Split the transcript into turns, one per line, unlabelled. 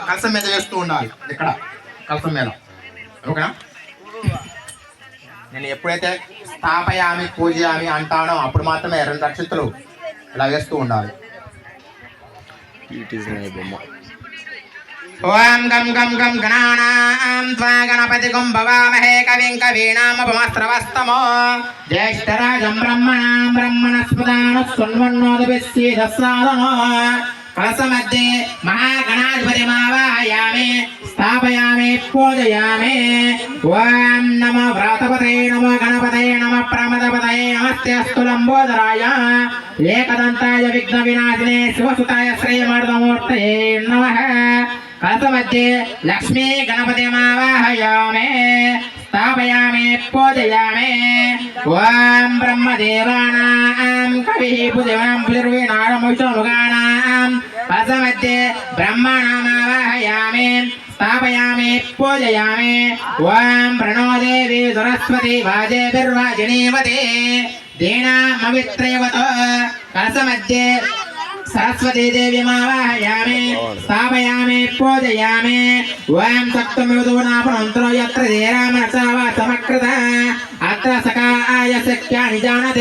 కలసం మీద వేస్తూ ఉండాలి. ఇక్కడ కలసం మీద ఓకేనా. నేను ఎప్పుడైతే స్థాపయామి పూజయామి అంటానో అప్పుడు మాత్రమే 2 అక్షంతలు ఇలా వేస్తూ ఉండాలి. ఓం గం గం గం గణానాం త్వా గణపతిగం భవామహే కవిం కవీనాముపమస్రవస్తమో జ్యేష్ఠరాజం బ్రహ్మణాం బ్రహ్మణస్పదానుస్సున్వన్నోదభిస్సీదస్సాదనో కలసमध्ये महागणाधिपतिमावाहयामि स्थापयामि पूजयामि। ओम नमो व्रातपते नमो गणपते नमः प्रमदपते नमस्ते अस्तु लंबोदराय एकदंताय विघ्नविनाशिने शिवसुताय श्रीमर्दमूर्तये नमः। कलसमध्ये लक्ष्मी गणपतिमावाहयामि स्थापयामि पूजयामि। ओम ब्रह्मदेवानां कविः पूजयां पुरुर्वीणारमुषमुगानां कलसमध्ये ब्रह्मणामावाहयामि स्थापयामि पूजयामि। ओम प्रणो देवी सरस्वती वाजेभिर्वाजिनीवते दीनामवित्रयवतो कलसमध्ये सरस्वती देवी मावाहयामि स्थापयामि पूजयामि। ओम सप्तमिदुनापनन्तरो यत्र देरामनसावा समकृता अत्र सकाय शक्यानि जानते